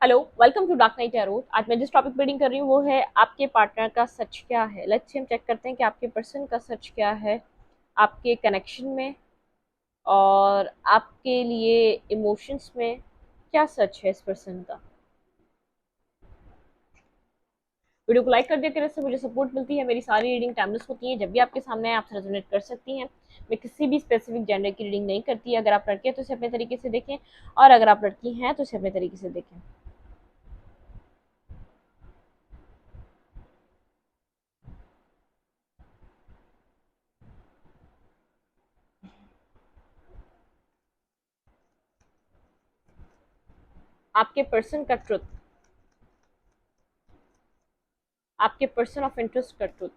Hello, welcome to dark night tarot. आज मैं जिस टॉपिक पे रीडिंग कर रही हूँ वो है आपके पार्टनर का सच क्या है। लेट्स हम चेक करते हैं कि आपके पर्सन का सच क्या है आपके कनेक्शन में, और आपके लिए इमोशंस में क्या सच है इस पर्सन का। वीडियो को लाइक कर दिया करें, इससे मुझे सपोर्ट मिलती है। मेरी सारी रीडिंग टाइमलेस होती है, जब भी आपके सामने आए आप रेजोनेट कर सकती हैं। मैं किसी भी स्पेसिफिक जेंडर की रीडिंग नहीं करती। अगर आप लड़के हैं तो इसे अपने तरीके से देखें, और अगर आप लड़की हैं तो इसे अपने तरीके से देखें। आपके पर्सन का ट्रुथ, आपके पर्सन ऑफ इंटरेस्ट का ट्रुथ,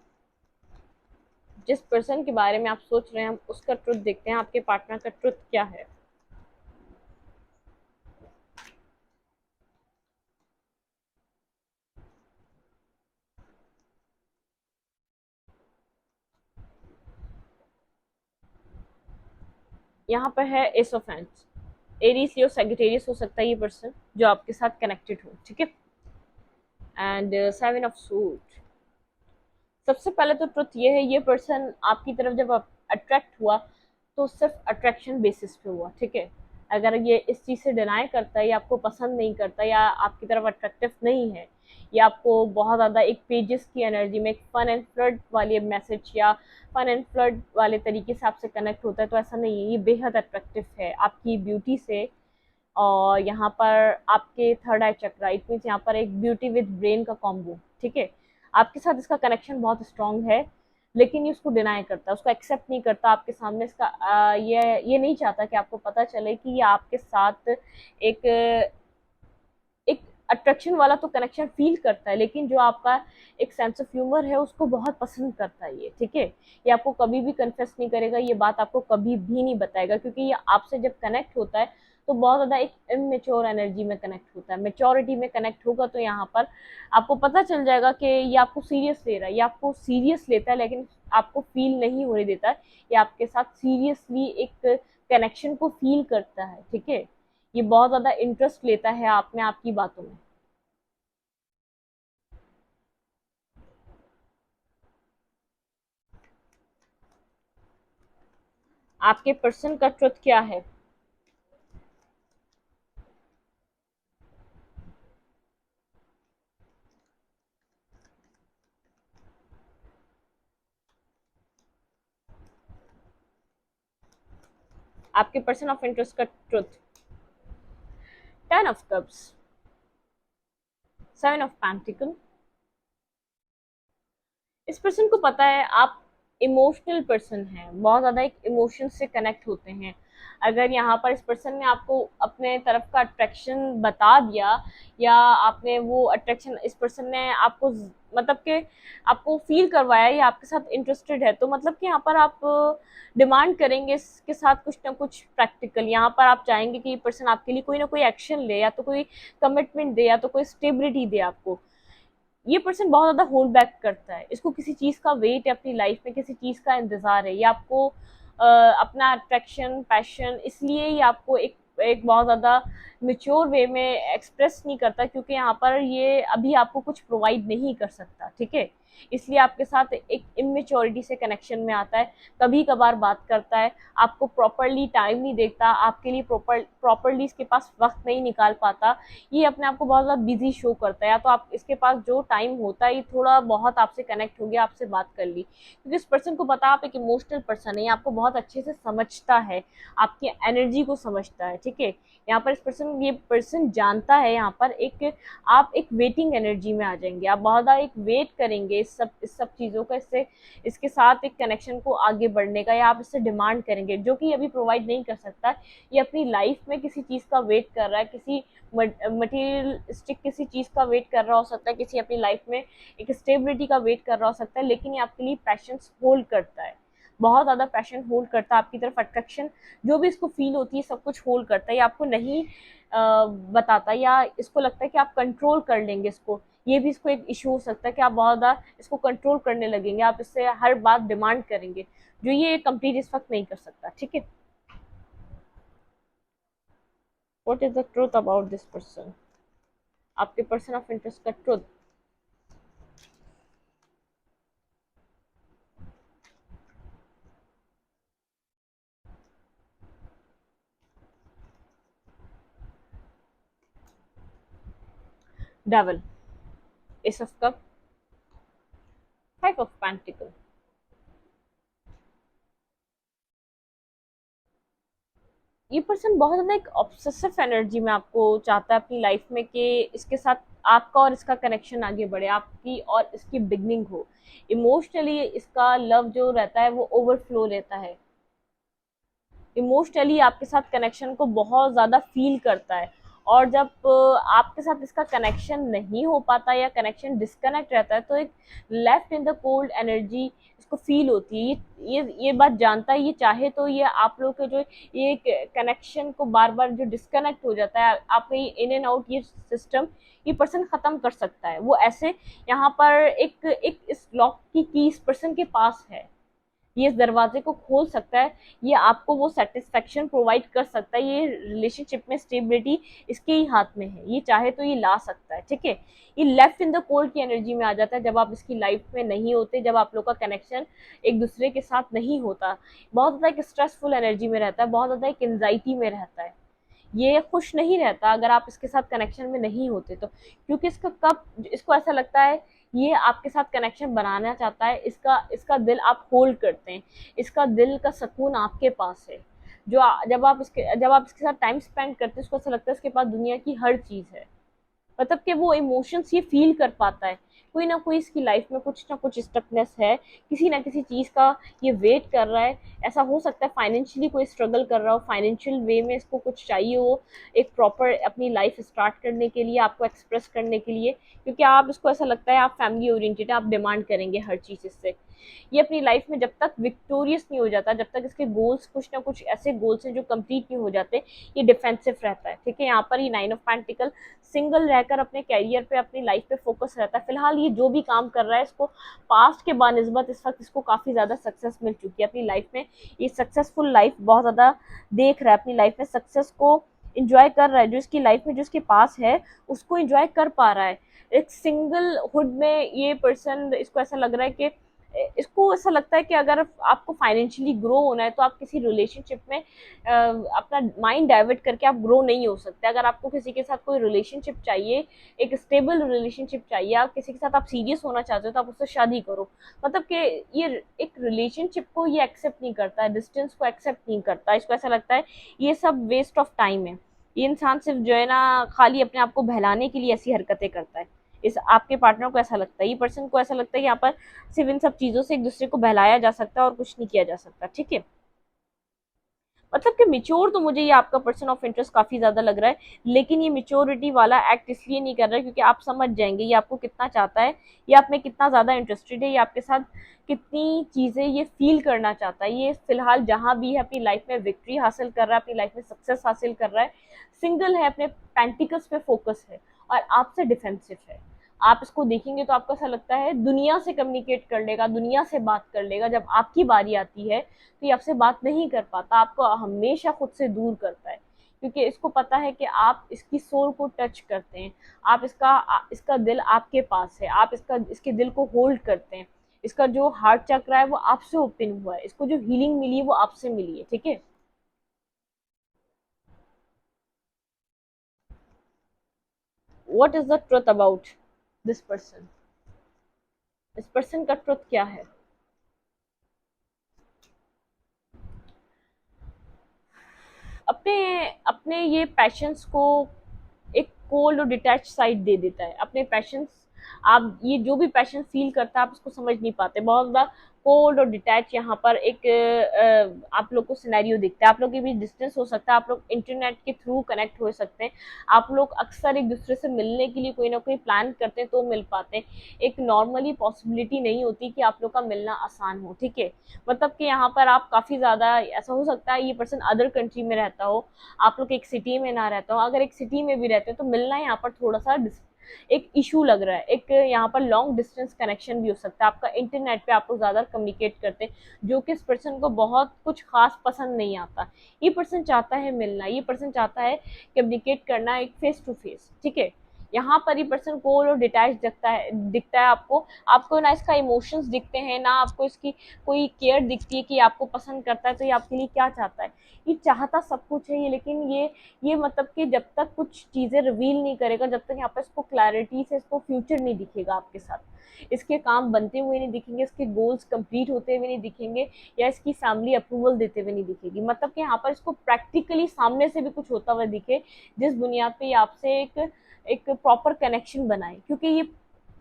जिस पर्सन के बारे में आप सोच रहे हैं हम उसका ट्रुथ देखते हैं। आपके पार्टनर का ट्रुथ क्या है। यहाँ पर है एस ऑफ हैंड्स। एरीज या सैजिटेरियस हो सकता है ये पर्सन जो आपके साथ कनेक्टेड हो, ठीक है। And seven of suit. सबसे पहले तो ट्रुथ ये है, ये पर्सन आपकी तरफ जब अट्रैक्ट हुआ तो सिर्फ अट्रैक्शन बेसिस पे हुआ, ठीक है। अगर ये इस चीज़ से डिनाई करता है या आपको पसंद नहीं करता या आपकी तरफ अट्रैक्टिव नहीं है, या आपको बहुत ज़्यादा एक पेजेस की एनर्जी में एक फन एंड फ्लर्ट वाली मैसेज या फन एंड फ्लर्ट वाले तरीके से आपसे कनेक्ट होता है, तो ऐसा नहीं है। ये बेहद अट्रैक्टिव है आपकी ब्यूटी से। और यहाँ पर आपके third I chakra, it means यहाँ पर एक ब्यूटी विद ब्रेन का कॉम्बो, ठीक है। आपके साथ इसका कनेक्शन बहुत स्ट्रांग है, लेकिन ये उसको डिनाई करता है, उसको एक्सेप्ट नहीं करता आपके सामने। इसका ये नहीं चाहता कि आपको पता चले कि ये आपके साथ एक एक अट्रैक्शन वाला तो कनेक्शन फील करता है, लेकिन जो आपका एक सेंस ऑफ ह्यूमर है उसको बहुत पसंद करता है ये, ठीक है। ये आपको कभी भी कन्फेस नहीं करेगा, ये बात आपको कभी भी नहीं बताएगा, क्योंकि ये आपसे जब कनेक्ट होता है तो बहुत ज़्यादा एक इमेच्योर एनर्जी में कनेक्ट होता है। मेच्योरिटी में कनेक्ट होगा तो यहाँ पर आपको पता चल जाएगा कि ये आपको सीरियस ले रहा है, ये आपको सीरियस लेता है, लेकिन आपको फील नहीं होने देता है। ये आपके साथ सीरियसली एक कनेक्शन को फील करता है, ठीक है। ये बहुत ज़्यादा इंटरेस्ट लेता है आप में, आपकी बातों में। आपके पर्सन का ट्रुथ क्या है। आपके पर्सन ऑफ इंटरेस्ट का truth, ten of cups, seven of pentacle. इस पर्सन को पता है आप इमोशनल पर्सन हैं, बहुत ज़्यादा एक इमोशन से कनेक्ट होते हैं। अगर यहाँ पर इस पर्सन ने आपको अपने तरफ का अट्रैक्शन बता दिया, या आपने वो अट्रैक्शन इस पर्सन ने आपको मतलब कि आपको फील करवाया या आपके साथ इंटरेस्टेड है, तो मतलब कि यहाँ पर आप डिमांड करेंगे इसके साथ कुछ ना कुछ प्रैक्टिकल। यहाँ पर आप चाहेंगे कि ये पर्सन आपके लिए कोई ना कोई एक्शन ले, या तो कोई कमिटमेंट दे, या तो कोई स्टेबिलिटी दे आपको। ये पर्सन बहुत ज़्यादा होल्ड बैक करता है, इसको किसी चीज़ का वेट है अपनी लाइफ में, किसी चीज़ का इंतज़ार है। ये आपको अपना अट्रैक्शन पैशन इसलिए ये आपको एक एक बहुत ज़्यादा मेच्योर वे में एक्सप्रेस नहीं करता, क्योंकि यहाँ पर ये अभी आपको कुछ प्रोवाइड नहीं कर सकता, ठीक है। इसलिए आपके साथ एक इमेच्योरिटी से कनेक्शन में आता है, कभी कभार बात करता है, आपको प्रॉपरली टाइम नहीं देता, आपके लिए प्रॉपरली इसके पास वक्त नहीं निकाल पाता। ये अपने आप को बहुत ज़्यादा बिजी शो करता है, या तो आप इसके पास जो टाइम होता है ये थोड़ा बहुत आपसे कनेक्ट हो गया, आपसे बात कर ली, क्योंकि इस पर्सन को पता आप एक इमोशनल पर्सन है, ये आपको बहुत अच्छे से समझता है, आपकी एनर्जी को समझता है, ठीक है। यहाँ पर ये पर्सन जानता है यहाँ पर एक आप एक वेटिंग एनर्जी में आ जाएंगे, आप बहुत ज़्यादा एक वेट करेंगे इस सब चीज़ों का, इससे इसके साथ एक कनेक्शन को आगे बढ़ने का, या आप इससे डिमांड करेंगे जो कि अभी प्रोवाइड नहीं कर सकता। ये अपनी लाइफ में किसी चीज़ का वेट कर रहा है, किसी मटेरियलिस्टिक किसी चीज़ का वेट कर रहा हो सकता है, किसी अपनी लाइफ में एक स्टेबिलिटी का वेट कर रहा हो सकता है, लेकिन ये आपके लिए पैशन होल्ड करता है, बहुत ज़्यादा पैशन होल्ड करता है आपकी तरफ। अट्रैक्शन जो भी इसको फील होती है सब कुछ होल्ड करता है, ये आपको नहीं बताता, या इसको लगता है कि आप कंट्रोल कर लेंगे इसको। ये भी इसको एक इशू हो सकता है कि आप बहुत ज़्यादा इसको कंट्रोल करने लगेंगे, आप इससे हर बात डिमांड करेंगे, जो ये कंप्लीट इस वक्त नहीं कर सकता, ठीक है। What is the truth about this person. आपके पर्सन ऑफ इंटरेस्ट का truth. Devil, S of cup, five of pentacle. ये पर्सन बहुत ज्यादा एक ऑब्सेसिव एनर्जी में आपको चाहता है अपनी लाइफ में कि इसके साथ आपका और इसका कनेक्शन आगे बढ़े, आपकी और इसकी बिगनिंग हो। इमोशनली इसका लव जो रहता है वो ओवरफ्लो लेता है, इमोशनली आपके साथ कनेक्शन को बहुत ज़्यादा फील करता है। और जब आपके साथ इसका कनेक्शन नहीं हो पाता या कनेक्शन डिस्कनेक्ट रहता है तो एक left in the cold energy इसको फील होती है। ये बात जानता है, ये चाहे तो ये आप लोग के जो ये कनेक्शन को बार बार जो डिस्कनेक्ट हो जाता है आपका ये इन एंड आउट ये सिस्टम, ये पर्सन खत्म कर सकता है। वो ऐसे यहाँ पर एक इस लॉक की इस पर्सन के पास है, ये इस दरवाजे को खोल सकता है, ये आपको वो सेटिस्फेक्शन प्रोवाइड कर सकता है। ये रिलेशनशिप में स्टेबिलिटी इसके ही हाथ में है, ये चाहे तो ये ला सकता है। ठीक है, ये लेफ्ट इन द कोल्ड की एनर्जी में आ जाता है जब आप इसकी लाइफ में नहीं होते, जब आप लोग का कनेक्शन एक दूसरे के साथ नहीं होता। बहुत ज़्यादा एक स्ट्रेसफुल एनर्जी में रहता है, बहुत ज़्यादा एक एंजाइटी में रहता है, ये खुश नहीं रहता अगर आप इसके साथ कनेक्शन में नहीं होते तो। क्योंकि इसका कब इसको ऐसा लगता है ये आपके साथ कनेक्शन बनाना चाहता है, इसका इसका दिल आप होल्ड करते हैं, इसका दिल का सुकून आपके पास है। जब आप इसके साथ टाइम स्पेंड करते हैं उसको ऐसा लगता है इसके पास दुनिया की हर चीज़ है। मतलब कि वो इमोशंस ये फील कर पाता है, कोई ना कोई इसकी लाइफ में कुछ ना कुछ स्टकनेस है, किसी ना किसी चीज़ का ये वेट कर रहा है। ऐसा हो सकता है फाइनेंशियली कोई स्ट्रगल कर रहा हो, फाइनेंशियल वे में इसको कुछ चाहिए हो एक प्रॉपर अपनी लाइफ स्टार्ट करने के लिए, आपको एक्सप्रेस करने के लिए। क्योंकि आप इसको ऐसा लगता है आप फैमिली ओरिएंटेड है, आप डिमांड करेंगे हर चीज़ इससे। ये अपनी लाइफ में जब तक विक्टोरियस नहीं हो जाता, जब तक इसके गोल्स कुछ ना कुछ ऐसे गोल्स हैं जो कंप्लीट नहीं हो जाते, ये डिफेंसिव रहता है। ठीक है, यहाँ पर ये नाइन ऑफ पेंटिकल सिंगल रहकर अपने कैरियर पे अपनी लाइफ पे फोकस रहता है। फिलहाल ये जो भी काम कर रहा है इसको पास्ट के बानिस्बत इस वक्त इसको काफ़ी ज़्यादा सक्सेस मिल चुकी है अपनी लाइफ में। ये सक्सेसफुल लाइफ बहुत ज़्यादा देख रहा है, अपनी लाइफ में सक्सेस को इंजॉय कर रहा है, जो इसकी लाइफ में जो इसके पास है उसको इंजॉय कर पा रहा है। एक सिंगल हुड में ये पर्सन, इसको ऐसा लग रहा है कि इसको ऐसा लगता है कि अगर आपको फाइनेंशियली ग्रो होना है तो आप किसी रिलेशनशिप में अपना माइंड डाइवर्ट करके आप ग्रो नहीं हो सकते। अगर आपको किसी के साथ कोई रिलेशनशिप चाहिए, एक स्टेबल रिलेशनशिप चाहिए, आप किसी के साथ आप सीरियस होना चाहते हो तो आप उससे शादी करो। मतलब कि ये एक रिलेशनशिप को ये एक्सेप्ट नहीं करता है, डिस्टेंस को एक्सेप्ट नहीं करता, इसको ऐसा लगता है ये सब वेस्ट ऑफ टाइम है। ये इंसान सिर्फ जो है ना खाली अपने आप को बहलाने के लिए ऐसी हरकतें करता है। इस आपके पार्टनर को ऐसा लगता है, ये पर्सन को ऐसा लगता है कि यहाँ पर सिर्फ इन सब चीज़ों से एक दूसरे को बहलाया जा सकता है और कुछ नहीं किया जा सकता। ठीक है, मतलब कि मिच्योर तो मुझे ये आपका पर्सन ऑफ इंटरेस्ट काफ़ी ज़्यादा लग रहा है, लेकिन ये मिच्योरिटी वाला एक्ट इसलिए नहीं कर रहा है क्योंकि आप समझ जाएंगे ये आपको कितना चाहता है, ये आप में कितना ज़्यादा इंटरेस्टेड है, ये आपके साथ कितनी चीज़ें ये फील करना चाहता है। ये फिलहाल जहाँ भी है अपनी लाइफ में विक्ट्री हासिल कर रहा है, अपनी लाइफ में सक्सेस हासिल कर रहा है, सिंगल है, अपने पेंटिकल्स पे फोकस है और आपसे डिफेंसिव है। आप इसको देखेंगे तो आपको ऐसा लगता है दुनिया से कम्युनिकेट कर लेगा, दुनिया से बात कर लेगा, जब आपकी बारी आती है तो ये आपसे बात नहीं कर पाता, आपको हमेशा खुद से दूर करता है। क्योंकि इसको पता है कि आप इसकी सोल को टच करते हैं, आप इसका दिल आपके पास है, आप इसके दिल को होल्ड करते हैं, इसका जो हार्ट चक्र है वो आपसे ओपन हुआ है, इसको जो हीलिंग मिली है वो आपसे मिली है। ठीक है, what is the truth about this person, इस पर्सन का ट्रुथ क्या है। अपने अपने ये पैशंस को एक कोल्ड और डिटैच साइड दे देता है। अपने पैशंस, आप ये जो भी पैशन फील करता है आप उसको समझ नहीं पाते, बहुत ज़्यादा कोल्ड और डिटैच। यहाँ पर एक आप लोग को सिनेरियो दिखता है, आप लोग के बीच डिस्टेंस हो सकता है, आप लोग इंटरनेट के थ्रू कनेक्ट हो सकते हैं, आप लोग अक्सर एक दूसरे से मिलने के लिए कोई ना कोई प्लान करते हैं तो मिल पाते हैं। एक नॉर्मली पॉसिबिलिटी नहीं होती कि आप लोग का मिलना आसान हो। ठीक है, मतलब कि यहाँ पर आप काफ़ी ज़्यादा, ऐसा हो सकता है ये पर्सन अदर कंट्री में रहता हो, आप लोग एक सिटी में ना रहता हो। अगर एक सिटी में भी रहते हो तो मिलना यहाँ पर थोड़ा सा एक इशू लग रहा है, एक यहाँ पर लॉन्ग डिस्टेंस कनेक्शन भी हो सकता है। आपका इंटरनेट पे आप लोग ज़्यादा कम्युनिकेट करते हैं जो कि इस पर्सन को बहुत कुछ खास पसंद नहीं आता। ये पर्सन चाहता है मिलना, ये पर्सन चाहता है कम्युनिकेट करना एक फेस टू फेस। ठीक है, यहाँ पर ही पर्सन कोल्ड और डिटैच दिखता है आपको। आपको ना इसका इमोशंस दिखते हैं, ना आपको इसकी कोई केयर दिखती है कि आपको पसंद करता है तो ये आपके लिए क्या चाहता है। ये चाहता सब कुछ है ये, लेकिन ये मतलब कि जब तक कुछ चीज़ें रिवील नहीं करेगा, जब तक यहाँ पर इसको क्लैरिटी से इसको फ्यूचर नहीं दिखेगा आपके साथ, इसके काम बनते हुए नहीं दिखेंगे, इसके गोल्स कंप्लीट होते हुए नहीं दिखेंगे, या इसकी फैमिली अप्रूवल देते हुए नहीं दिखेगी, मतलब कि यहाँ पर इसको प्रैक्टिकली सामने से भी कुछ होता हुआ दिखे, जिस बुनियाद पे ये आपसे एक प्रॉपर कनेक्शन बनाए। क्योंकि ये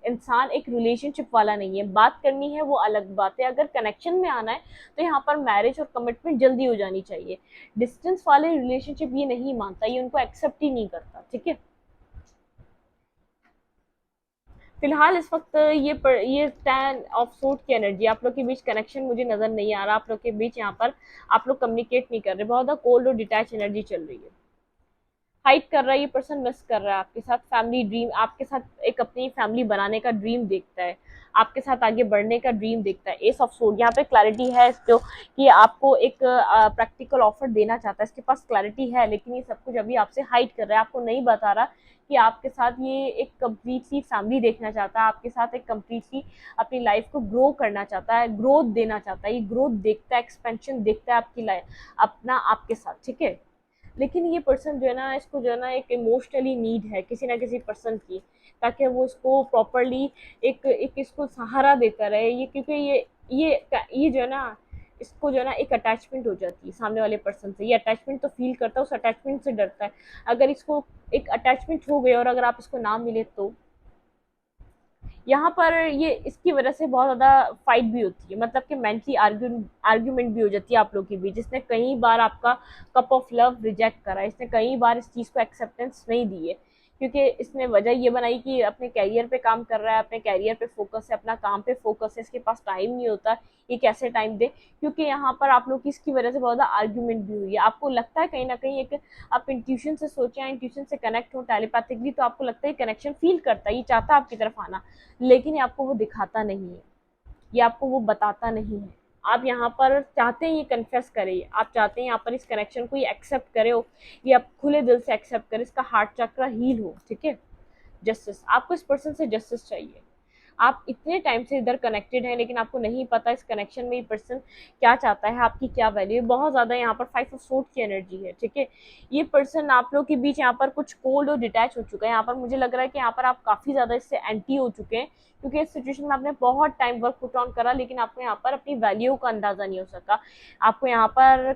इंसान एक रिलेशनशिप वाला नहीं है, बात करनी है वो अलग बात है, अगर कनेक्शन में आना है तो यहाँ पर मैरिज और कमिटमेंट जल्दी हो जानी चाहिए। डिस्टेंस वाले रिलेशनशिप ये नहीं मानता, ये उनको एक्सेप्ट ही नहीं करता, ठीक है। फिलहाल इस वक्त ये 10 ऑफ सूट की एनर्जी, आप लोग के बीच कनेक्शन मुझे नजर नहीं आ रहा, आप लोग के बीच यहाँ पर आप लोग कम्युनिकेट नहीं कर रहे, बहुत ज़्यादा कोल्ड और डिटैच एनर्जी चल रही है। हाइड कर रहा है ये पर्सन, मिस कर रहा है आपके साथ फैमिली ड्रीम, आपके साथ एक अपनी फैमिली बनाने का ड्रीम देखता है, आपके साथ आगे बढ़ने का ड्रीम देखता है। एस ऑफ सोर्ड यहाँ पे क्लैरिटी है जो कि आपको एक प्रैक्टिकल ऑफर देना चाहता है, इसके पास क्लैरिटी है, लेकिन ये सब कुछ अभी आपसे हाइड कर रहा है, आपको नहीं बता रहा कि आपके साथ ये एक कंप्लीट सी फैमिली देखना चाहता है, आपके साथ एक कंप्लीट सी अपनी लाइफ को ग्रो करना चाहता है, ग्रोथ देना चाहता है, ये ग्रोथ देखता है, एक्सपेंशन देखता है आपकी लाइफ अपना आपके साथ, ठीक है। लेकिन ये पर्सन जो है ना, इसको जो है ना एक इमोशनली नीड है किसी ना किसी पर्सन की, ताकि वो इसको प्रॉपरली एक एक इसको सहारा देता रहे, ये क्योंकि ये जो है ना, इसको जो है ना एक अटैचमेंट हो जाती है सामने वाले पर्सन से, ये अटैचमेंट तो फील करता है, उस अटैचमेंट से डरता है। अगर इसको एक अटैचमेंट हो गया और अगर आप इसको ना मिले तो यहाँ पर ये इसकी वजह से बहुत ज़्यादा फाइट भी होती है, मतलब कि मेंटली आर्ग्यूमेंट भी हो जाती है आप लोग के बीच। इसने कई बार आपका कप ऑफ लव रिजेक्ट करा, इसने कई बार इस चीज़ को एक्सेप्टेंस नहीं दी है, क्योंकि इसने वजह ये बनाई कि अपने कैरियर पे काम कर रहा है, अपने कैरियर पे फोकस है, अपना काम पे फोकस है, इसके पास टाइम नहीं होता, ये कैसे टाइम दे। क्योंकि यहाँ पर आप लोग की इसकी वजह से बहुत ज़्यादा आर्ग्यूमेंट भी हुई है, आपको लगता है कहीं ना कहीं एक, आप इंट्यूशन से सोचें, इंट्यूशन से कनेक्ट हो टेलीपैथिकली, तो आपको लगता है कनेक्शन फील करता है, ये चाहता है आपकी तरफ आना, लेकिन ये आपको वो दिखाता नहीं है, ये आपको वो बताता नहीं है। आप यहाँ पर चाहते हैं ये कन्फेस करे, आप चाहते हैं यहाँ पर इस कनेक्शन को ये एक्सेप्ट करे हो, ये आप खुले दिल से एक्सेप्ट करे, इसका हार्ट चक्र हील हो, ठीक है। जस्टिस, आपको इस पर्सन से जस्टिस चाहिए। आप इतने टाइम से इधर कनेक्टेड हैं, लेकिन आपको नहीं पता इस कनेक्शन में ये पर्सन क्या चाहता है, आपकी क्या वैल्यू है। बहुत ज़्यादा यहाँ पर 5 ऑफ सूट की एनर्जी है, ठीक है। ये पर्सन आप लोग के बीच यहाँ पर कुछ कोल्ड और डिटैच हो चुका है, यहाँ पर मुझे लग रहा है कि यहाँ पर आप काफ़ी ज़्यादा इससे एंटी हो चुके हैं, क्योंकि इस सिचुएशन में आपने बहुत टाइम वर्क पुट ऑन करा, लेकिन आपको यहाँ पर अपनी वैल्यू का अंदाज़ा नहीं हो सका, आपको यहाँ पर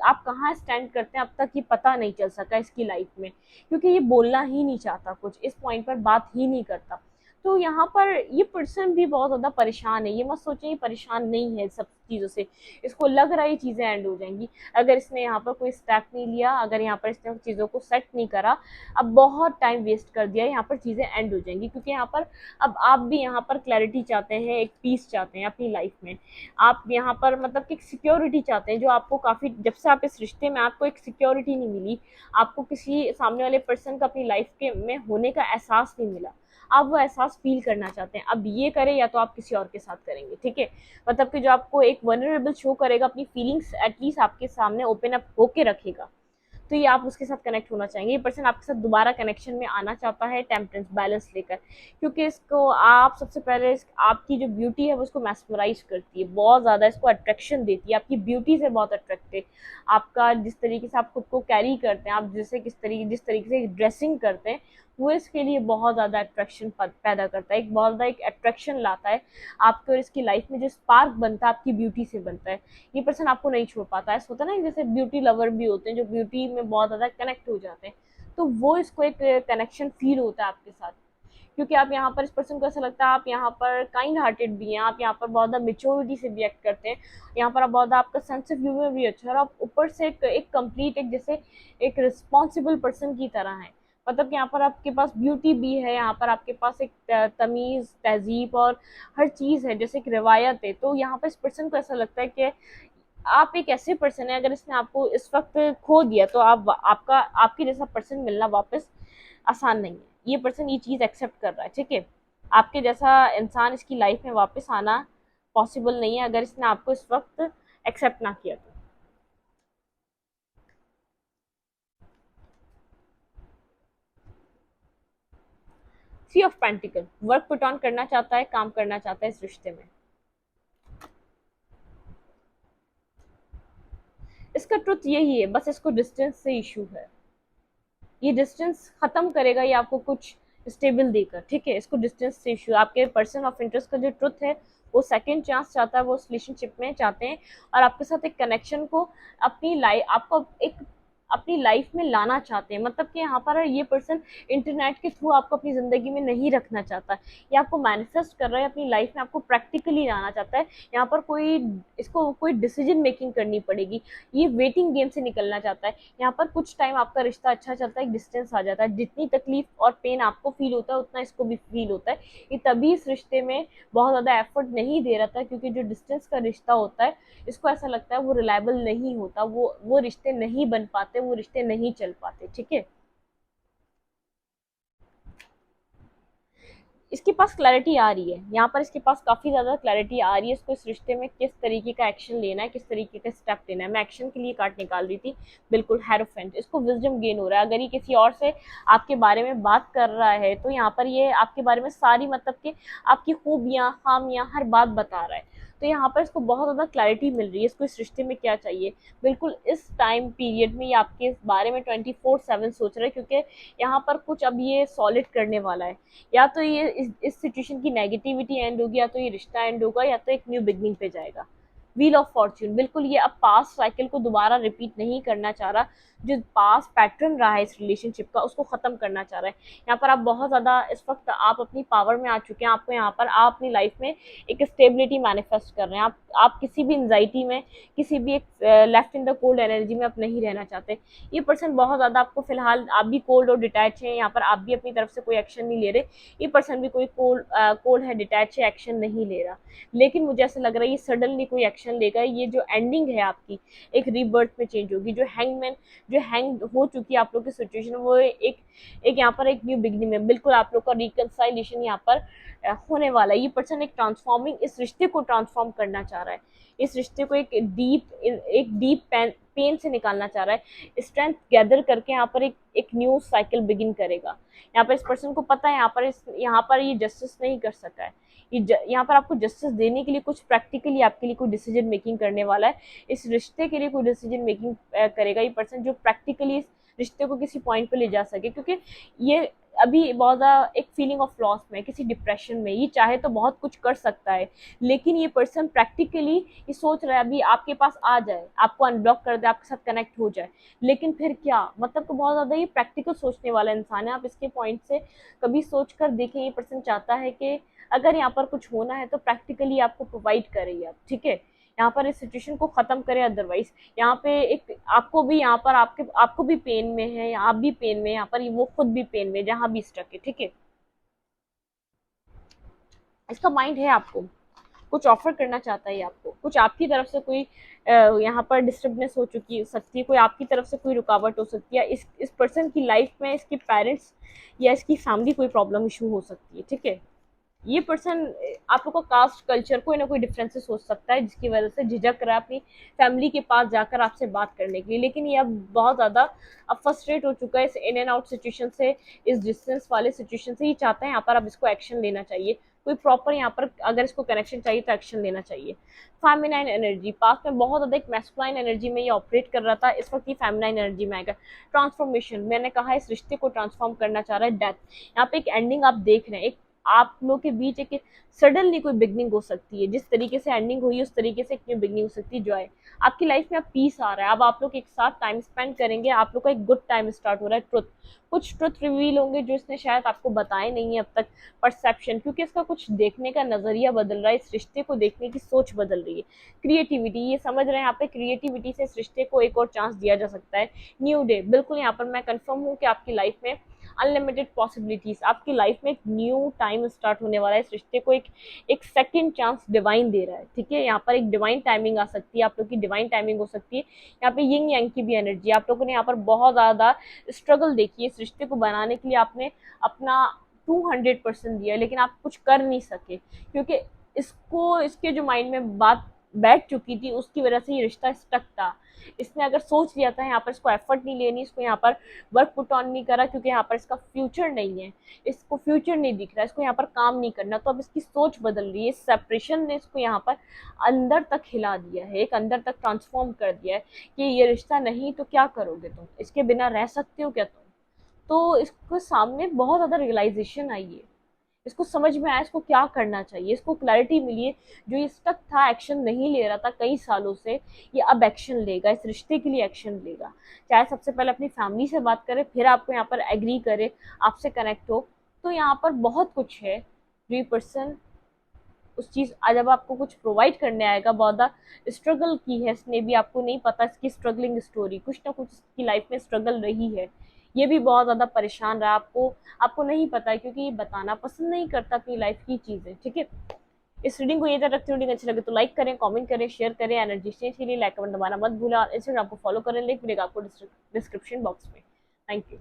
आप कहाँ स्टैंड करते हैं अब तक ये पता नहीं चल सका इसकी लाइफ में, क्योंकि ये बोलना ही नहीं चाहता कुछ, इस पॉइंट पर बात ही नहीं करता। तो यहाँ पर ये पर्सन भी बहुत ज़्यादा परेशान है, ये मत सोचें ये परेशान नहीं है सब चीज़ों से, इसको लग रहा है ये चीज़ें एंड हो जाएंगी, अगर इसने यहाँ पर कोई स्टेप नहीं लिया, अगर यहाँ पर इसने चीज़ों को सेट नहीं करा, अब बहुत टाइम वेस्ट कर दिया, यहाँ पर चीज़ें एंड हो जाएंगी। क्योंकि यहाँ पर अब आप भी यहाँ पर क्लैरिटी चाहते हैं, एक पीस चाहते हैं अपनी लाइफ में, आप यहाँ पर मतलब कि सिक्योरिटी चाहते हैं, जो आपको काफ़ी, जब से आप इस रिश्ते में, आपको एक सिक्योरिटी नहीं मिली, आपको किसी सामने वाले पर्सन का अपनी लाइफ के में होने का एहसास नहीं मिला, आप वो एहसास फील करना चाहते हैं। अब ये करें या तो आप किसी और के साथ करेंगे, ठीक है। मतलब कि जो आपको एक वनरेबल शो करेगा, अपनी फीलिंग्स एटलीस्ट आपके सामने ओपन अप होके रखेगा, तो ये आप उसके साथ कनेक्ट होना चाहेंगे। ये पर्सन आपके साथ दोबारा कनेक्शन में आना चाहता है टेम्परेंस बैलेंस लेकर, क्योंकि इसको आप सबसे पहले आपकी जो ब्यूटी है वो उसको मैस्मराइज करती है, बहुत ज़्यादा इसको अट्रैक्शन देती है, आपकी ब्यूटी से बहुत अट्रैक्ट है। आपका जिस तरीके से आप खुद को कैरी करते हैं, आप जिस तरीके से ड्रेसिंग करते हैं, वो इसके लिए बहुत ज़्यादा अट्रैक्शन पैदा करता है, एक बहुत ज़्यादा एक अट्रैक्शन लाता है आपके और इसकी लाइफ में। जो स्पार्क बनता है आपकी ब्यूटी से बनता है, ये पर्सन आपको नहीं छोड़ पाता है। ऐसा होता है ना, जैसे ब्यूटी लवर भी होते हैं जो ब्यूटी में बहुत ज़्यादा कनेक्ट हो जाते हैं, तो वो इसको एक कनेक्शन फील होता है आपके साथ, क्योंकि आप यहाँ पर इस पर्सन को ऐसा लगता है आप यहाँ पर काइंड हार्टेड भी हैं, आप यहाँ पर बहुत ज़्यादा मेच्योरिटी से भी एक्ट करते हैं, यहाँ पर आप बहुत ज़्यादा, आपका सेंस ऑफ ह्यूमर भी अच्छा है, और आप ऊपर से एक कंप्लीट एक जैसे एक रिस्पॉन्सिबल पर्सन की तरह है। मतलब कि यहाँ पर आपके पास ब्यूटी भी है, यहाँ पर आपके पास एक तमीज़ तहजीब और हर चीज़ है, जैसे एक रिवायत है। तो यहाँ पर इस पर्सन को ऐसा लगता है कि आप एक ऐसे पर्सन है, अगर इसने आपको इस वक्त खो दिया तो आपके जैसा पर्सन मिलना वापस आसान नहीं है। ये पर्सन ये चीज़ एक्सेप्ट कर रहा है, ठीक है। आपके जैसा इंसान इसकी लाइफ में वापस आना पॉसिबल नहीं है, अगर इसने आपको इस वक्त एक्सेप्ट ना किया तो। Three of pentacle, work put on करना चाहता है, काम करना चाहता है इस रिश्ते में। इसका ट्रुथ यही है, बस इसको डिस्टेंस से इशू है। ये डिस्टेंस खत्म करेगा या आपको कुछ स्टेबल देकर, ठीक है। इसको डिस्टेंस से इशू, आपके पर्सन ऑफ इंटरेस्ट का जो ट्रुथ है वो सेकंड चांस चाहता है, वो उस रिलेशनशिप में चाहते हैं और आपके साथ एक कनेक्शन को अपनी लाइफ, आपको एक अपनी लाइफ में लाना चाहते हैं। मतलब कि यहाँ पर ये पर्सन इंटरनेट के थ्रू आपको अपनी ज़िंदगी में नहीं रखना चाहता है, ये आपको मैनिफेस्ट कर रहा है अपनी लाइफ में, आपको प्रैक्टिकली लाना चाहता है। यहाँ पर कोई इसको कोई डिसीजन मेकिंग करनी पड़ेगी, ये वेटिंग गेम से निकलना चाहता है। यहाँ पर कुछ टाइम आपका रिश्ता अच्छा चलता है, डिस्टेंस आ जाता है, जितनी तकलीफ और पेन आपको फील होता है उतना इसको भी फील होता है। ये तभी इस रिश्ते में बहुत ज़्यादा एफर्ट नहीं दे रहा था, क्योंकि जो डिस्टेंस का रिश्ता होता है इसको ऐसा लगता है वो रिलायबल नहीं होता, वो रिश्ते नहीं बन पाते, वो रिश्ते नहीं चल पाते, ठीक है। इसके पास क्लैरिटी आ रही है, यहाँ पर इसके पास काफ़ी ज़्यादा क्लैरिटी आ रही है, इसको इस रिश्ते में किस तरीके का एक्शन लेना है, किस तरीके का स्टेप लेना है। मैं एक्शन के लिए कार्ड निकाल रही थी, बिल्कुल हेरोफेंट, इसको विजडम गेन हो रहा है। अगर ये किसी और से आपके बारे में बात कर रहा है तो यहाँ पर ये आपके बारे में सारी, मतलब कि आपकी खूबियाँ खामियाँ हर बात बता रहा है। तो यहाँ पर इसको बहुत ज़्यादा क्लैरिटी मिल रही है, इसको इस रिश्ते में क्या चाहिए। बिल्कुल इस टाइम पीरियड में ये आपके इस बारे में 24/7 सोच रहा है, क्योंकि यहाँ पर कुछ अब ये सॉलिड करने वाला है। या तो ये इस सिचुएशन की नेगेटिविटी एंड होगी, या तो ये रिश्ता एंड होगा, या तो एक न्यू बिगनिंग पे जाएगा। व्हील ऑफ फॉर्च्यून, बिल्कुल ये अब पास्ट साइकिल को दोबारा रिपीट नहीं करना चाह रहा, जो पास्ट पैटर्न रहा है इस रिलेशनशिप का उसको खत्म करना चाह रहा है। यहाँ पर आप बहुत ज़्यादा इस वक्त आप अपनी पावर में आ चुके हैं, आपको यहाँ पर आप अपनी लाइफ में एक स्टेबिलिटी मैनिफेस्ट कर रहे हैं। आप किसी भी एंजाइटी में, किसी भी एक left in the cold energy में आप नहीं रहना चाहते। ये पर्सन बहुत ज़्यादा आपको फिलहाल, आप भी कोल्ड और डिटैच हैं, यहाँ पर आप भी अपनी तरफ से कोई एक्शन नहीं ले रहे, ये पर्सन भी कोई कोल्ड है, डिटैच है, एक्शन नहीं ले रहा। लेकिन मुझे ऐसा लग रहा है ये सडनली कोई एक्शन लेगा। ये जो एंडिंग है आपकी एक रीबर्थ में चेंज होगी। जो हैंगमैन, जो हैंग हो चुकी है आप लोग की सिचुएशन, वो एक यहाँ पर एक न्यू बिगनिंग में बिल्कुल आप लोग का रिकंसाइलेशन यहाँ पर होने वाला है। ये पर्सन एक ट्रांसफॉर्मिंग, इस रिश्ते को ट्रांसफॉर्म करना चाह रहा है, इस रिश्ते को एक डीप पेन से निकालना चाह रहा है, स्ट्रेंथ गैदर करके यहाँ पर एक न्यू साइकिल बिगिन करेगा। यहाँ पर इस पर्सन को पता है यहाँ पर ये जस्टिस नहीं कर सका है, यहाँ पर आपको जस्टिस देने के लिए कुछ प्रैक्टिकली आपके लिए कोई डिसीजन मेकिंग करने वाला है। इस रिश्ते के लिए कोई डिसीजन मेकिंग करेगा ये पर्सन, जो प्रैक्टिकली इस रिश्ते को किसी पॉइंट पे ले जा सके, क्योंकि ये अभी बहुत ज़्यादा एक फीलिंग ऑफ लॉस में, किसी डिप्रेशन में। ये चाहे तो बहुत कुछ कर सकता है, लेकिन ये पर्सन प्रैक्टिकली ये सोच रहा है अभी आपके पास आ जाए, आपको अनब्लॉक कर दे, आपके साथ कनेक्ट हो जाए, लेकिन फिर क्या, मतलब तो बहुत ज़्यादा ये प्रैक्टिकल सोचने वाला इंसान है। आप इसके पॉइंट से कभी सोच कर देखें, ये पर्सन चाहता है कि अगर यहाँ पर कुछ होना है तो प्रैक्टिकली आपको प्रोवाइड करें आप, ठीक है। यहाँ पर इस सिचुएशन को खत्म करें, अदरवाइज यहाँ पे एक आपको भी, यहाँ पर आपको भी पेन में है, आप भी पेन में, यहाँ पर वो खुद भी पेन में, जहाँ भी स्टक है, ठीक है। इसका माइंड है आपको कुछ ऑफर करना चाहता है, आपको कुछ, आपकी तरफ से कोई यहाँ पर डिस्टर्बनेस हो चुकी सकती है, कोई आपकी तरफ से कोई रुकावट हो सकती है, इस पर्सन की लाइफ में इसके पेरेंट्स या इसकी फैमिली कोई प्रॉब्लम इशू हो सकती है, ठीक है। ये पर्सन आप लोग का कास्ट कल्चर कोई ना कोई डिफरेंसेस हो सकता है, जिसकी वजह से झिझक रहा है अपनी फैमिली के पास जाकर आपसे बात करने के लिए। लेकिन ये अब बहुत ज़्यादा अब फ्रस्ट्रेट हो चुका है इस इन एंड आउट सिचुएशन से, इस डिस्टेंस वाले सिचुएशन से। ये चाहता है यहाँ पर अब इसको एक्शन लेना चाहिए, कोई प्रॉपर यहाँ पर अगर इसको कनेक्शन चाहिए तो एक्शन लेना चाहिए। फेमिनाइन एनर्जी, पास्ट में बहुत ज़्यादा एक मैस्कुलाइन एनर्जी में ये ऑपरेट कर रहा था, इस वक्त ये फेमिनाइन एनर्जी में आएगा। ट्रांसफॉर्मेशन, मैंने कहा इस रिश्ते को ट्रांसफॉर्म करना चाह रहा है। डेथ, यहाँ पे एक एंडिंग आप देख रहे हैं, एक आप लोग के बीच एक सडनली कोई बिगनिंग हो सकती है, जिस तरीके से एंडिंग हुई उस तरीके से एक न्यू बिगनिंग हो सकती है। जॉय, आपकी लाइफ में अब पीस आ रहा है, अब आप लोग एक साथ टाइम स्पेंड करेंगे, आप लोग का एक गुड टाइम स्टार्ट हो रहा है। ट्रुथ, कुछ ट्रुथ रिवील होंगे जो इसने शायद आपको बताए नहीं है अब तक। परसेप्शन, क्योंकि इसका कुछ देखने का नजरिया बदल रहा है, इस रिश्ते को देखने की सोच बदल रही है। क्रिएटिविटी, ये समझ रहे हैं यहाँ पे क्रिएटिविटी से इस रिश्ते को एक और चांस दिया जा सकता है। न्यू डे, बिल्कुल यहाँ पर मैं कंफर्म हूँ कि आपकी लाइफ में अनलिमिटेड पॉसिबिलिटीज, आपकी लाइफ में एक न्यू टाइम स्टार्ट होने वाला है। इस रिश्ते को एक सेकंड चांस डिवाइन दे रहा है, ठीक है। यहाँ पर एक डिवाइन टाइमिंग आ सकती है, आप लोग की डिवाइन टाइमिंग हो सकती है। यहाँ पे यिंग यांग की भी एनर्जी, आप लोगों ने यहाँ पर बहुत ज़्यादा स्ट्रगल देखी है इस रिश्ते को बनाने के लिए, आपने अपना 200% दिया, लेकिन आप कुछ कर नहीं सके, क्योंकि इसके जो माइंड में बात बैठ चुकी थी, उसकी वजह से ये रिश्ता स्टक था। इसने अगर सोच लिया था यहाँ पर इसको एफर्ट नहीं लेनी, इसको यहाँ पर वर्क पुट ऑन नहीं करा क्योंकि यहाँ पर इसका फ्यूचर नहीं है, इसको फ्यूचर नहीं दिख रहा है, इसको यहाँ पर काम नहीं करना, तो अब इसकी सोच बदल रही है। सेपरेशन ने इसको यहाँ पर अंदर तक हिला दिया है, एक अंदर तक ट्रांसफॉर्म कर दिया है कि ये रिश्ता नहीं तो क्या करोगे तुम, इसके बिना रह सकते हो क्या तुम। तो इसको सामने बहुत ज़्यादा रियलाइजेशन आई है, इसको समझ में आया इसको क्या करना चाहिए, इसको क्लैरिटी मिली है। जो ये स्टक था, एक्शन नहीं ले रहा था कई सालों से, ये अब एक्शन लेगा, इस रिश्ते के लिए एक्शन लेगा। चाहे सबसे पहले अपनी फैमिली से बात करे, फिर आपको यहाँ पर एग्री करे, आपसे कनेक्ट हो। तो यहाँ पर बहुत कुछ है जो ये पर्सन उस चीज़ जब आपको कुछ प्रोवाइड करने आएगा, बहुत ज़्यादा स्ट्रगल की है इसने भी, आपको नहीं पता इसकी स्ट्रगलिंग स्टोरी, कुछ ना कुछ इसकी लाइफ में स्ट्रगल रही है, ये भी बहुत ज़्यादा परेशान रहा। आपको नहीं पता है क्योंकि ये बताना पसंद नहीं करता अपनी लाइफ की चीज़ें, ठीक है। इस रीडिंग को ये तक रखती, रीडिंग अच्छी लगे तो लाइक करें, कमेंट करें, शेयर करें। एनर्जी एक्सचेंज के लिए लाइक कमेंट दबाना मत भूलें और इंस्टाग्राम को फॉलो करें, लिंक मिलेगा आपको डिस्क्रिप्शन बॉक्स में। Thank you.